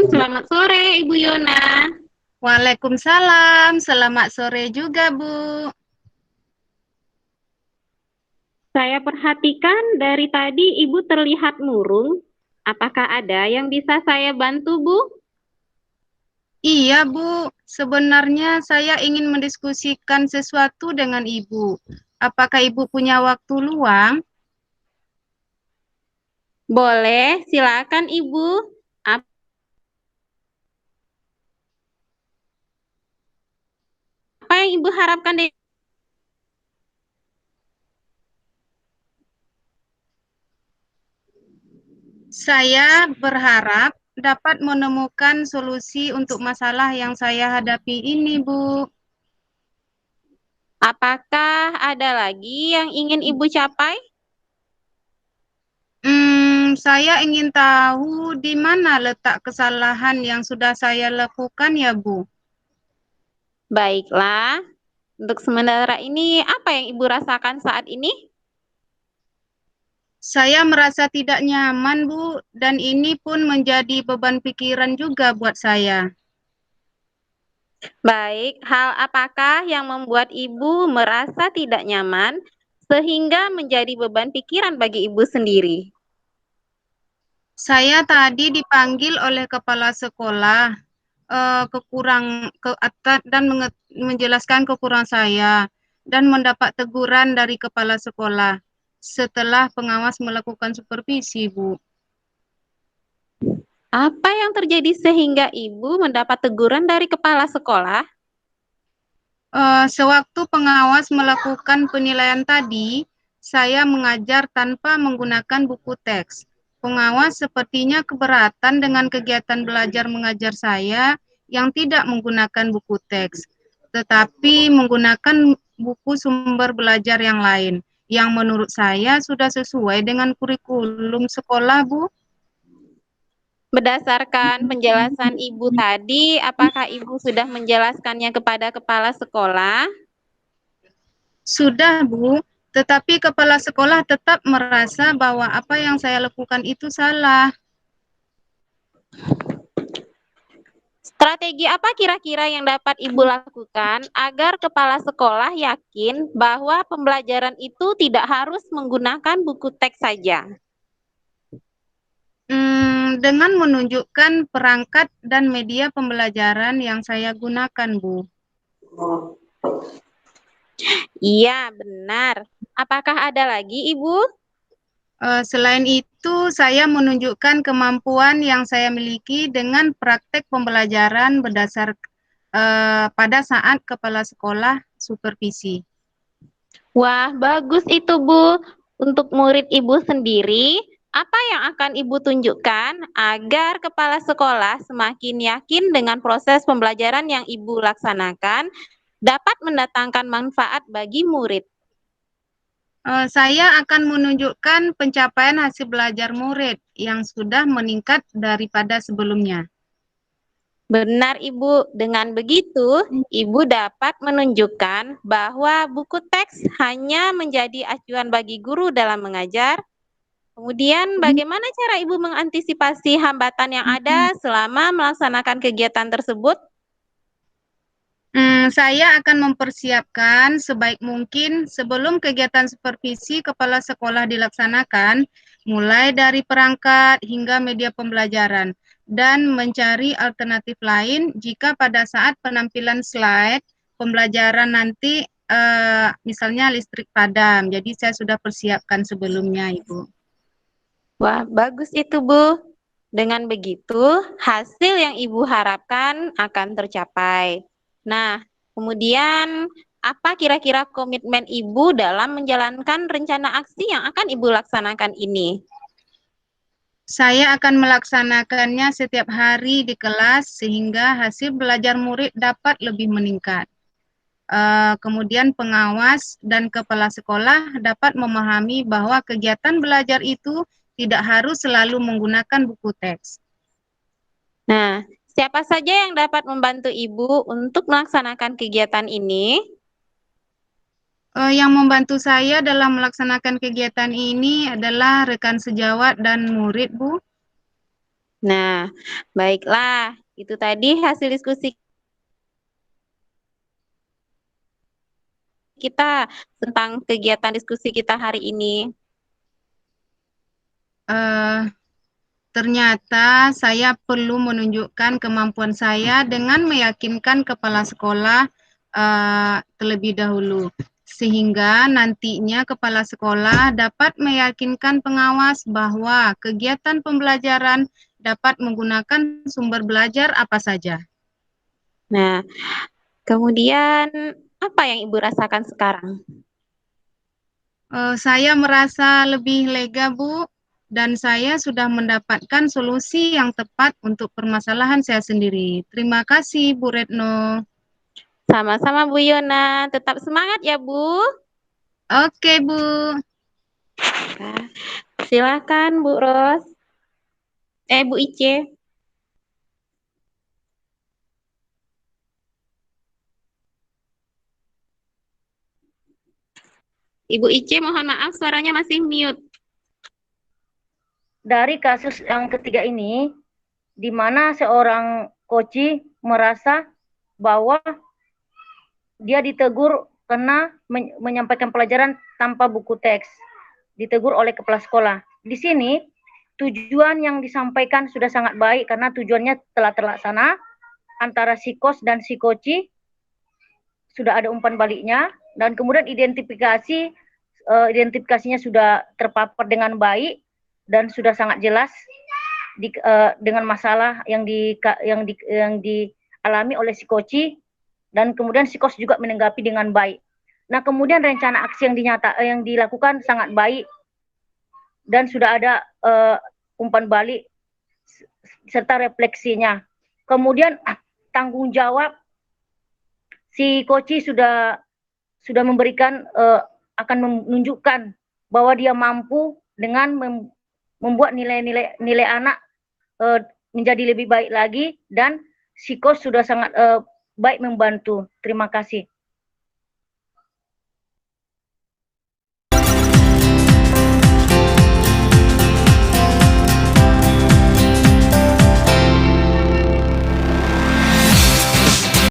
selamat sore Ibu Yona. Waalaikumsalam, selamat sore juga, Bu. Saya perhatikan dari tadi Ibu terlihat murung. Apakah ada yang bisa saya bantu, Bu? Iya, Bu. Sebenarnya saya ingin mendiskusikan sesuatu dengan Ibu. Apakah Ibu punya waktu luang? Boleh, silakan Ibu. Apa yang Ibu harapkan dari... Saya berharap dapat menemukan solusi untuk masalah yang saya hadapi ini, Bu. Apakah ada lagi yang ingin Ibu capai? Saya ingin tahu di mana letak kesalahan yang sudah saya lakukan ya, Bu. Baiklah, untuk sementara ini apa yang Ibu rasakan saat ini? Saya merasa tidak nyaman, Bu, dan ini pun menjadi beban pikiran juga buat saya. Baik, hal apakah yang membuat Ibu merasa tidak nyaman sehingga menjadi beban pikiran bagi Ibu sendiri? Saya tadi dipanggil oleh kepala sekolah dan menjelaskan kekurangan saya dan mendapat teguran dari kepala sekolah setelah pengawas melakukan supervisi, Bu. Apa yang terjadi sehingga Ibu mendapat teguran dari kepala sekolah? Sewaktu pengawas melakukan penilaian tadi, saya mengajar tanpa menggunakan buku teks. Pengawas sepertinya keberatan dengan kegiatan belajar mengajar saya yang tidak menggunakan buku teks, tetapi menggunakan buku sumber belajar yang lain, yang menurut saya sudah sesuai dengan kurikulum sekolah, Bu. Berdasarkan penjelasan Ibu tadi, apakah Ibu sudah menjelaskannya kepada kepala sekolah? Sudah, Bu, tetapi kepala sekolah tetap merasa bahwa apa yang saya lakukan itu salah. Strategi apa kira-kira yang dapat Ibu lakukan agar kepala sekolah yakin bahwa pembelajaran itu tidak harus menggunakan buku teks saja? Dengan menunjukkan perangkat dan media pembelajaran yang saya gunakan, Bu. Iya, benar. Apakah ada lagi, Ibu? Selain itu, saya menunjukkan kemampuan yang saya miliki dengan praktek pembelajaran berdasar pada saat kepala sekolah supervisi. Wah, bagus itu, Bu. Untuk murid Ibu sendiri, apa yang akan Ibu tunjukkan agar kepala sekolah semakin yakin dengan proses pembelajaran yang Ibu laksanakan dapat mendatangkan manfaat bagi murid? Saya akan menunjukkan pencapaian hasil belajar murid yang sudah meningkat daripada sebelumnya. Benar, Ibu. Dengan begitu, Ibu dapat menunjukkan bahwa buku teks hanya menjadi acuan bagi guru dalam mengajar. Kemudian, bagaimana cara Ibu mengantisipasi hambatan yang ada selama melaksanakan kegiatan tersebut? Saya akan mempersiapkan sebaik mungkin sebelum kegiatan supervisi kepala sekolah dilaksanakan, mulai dari perangkat hingga media pembelajaran, dan mencari alternatif lain jika pada saat penampilan slide pembelajaran nanti misalnya listrik padam. Jadi saya sudah persiapkan sebelumnya, Ibu. Wah, bagus itu, Bu. Dengan begitu, hasil yang Ibu harapkan akan tercapai. Nah, kemudian apa kira-kira komitmen Ibu dalam menjalankan rencana aksi yang akan Ibu laksanakan ini? Saya akan melaksanakannya setiap hari di kelas sehingga hasil belajar murid dapat lebih meningkat. Kemudian pengawas dan kepala sekolah dapat memahami bahwa kegiatan belajar itu tidak harus selalu menggunakan buku teks. Nah, siapa saja yang dapat membantu Ibu untuk melaksanakan kegiatan ini? Yang membantu saya dalam melaksanakan kegiatan ini adalah rekan sejawat dan murid, Bu. Nah, baiklah. Itu tadi hasil diskusi kita tentang kegiatan diskusi kita hari ini. Ternyata saya perlu menunjukkan kemampuan saya dengan meyakinkan kepala sekolah terlebih dahulu, sehingga nantinya kepala sekolah dapat meyakinkan pengawas bahwa kegiatan pembelajaran dapat menggunakan sumber belajar apa saja. Nah, kemudian apa yang Ibu rasakan sekarang? Saya merasa lebih lega, Bu, dan saya sudah mendapatkan solusi yang tepat untuk permasalahan saya sendiri. Terima kasih, Bu Retno. Sama-sama Bu Yona, tetap semangat ya Bu. Oke, Bu. Nah, silakan Bu Ros. Bu Ice. Ibu Ice, mohon maaf suaranya masih mute. Dari kasus yang ketiga ini, di mana seorang koci merasa bahwa dia ditegur karena menyampaikan pelajaran tanpa buku teks, ditegur oleh kepala sekolah. Di sini tujuan yang disampaikan sudah sangat baik karena tujuannya telah terlaksana antara si kos dan si koci, sudah ada umpan baliknya, dan kemudian identifikasinya sudah terpapar dengan baik dan sudah sangat jelas dengan masalah yang dialami oleh si koci, dan kemudian si kos juga menanggapi dengan baik. Nah, kemudian rencana aksi yang dilakukan sangat baik dan sudah ada umpan balik serta refleksinya. Kemudian tanggung jawab si koci sudah memberikan akan menunjukkan bahwa dia mampu dengan membuat nilai anak menjadi lebih baik lagi, dan si kos sudah sangat baik membantu. Terima kasih.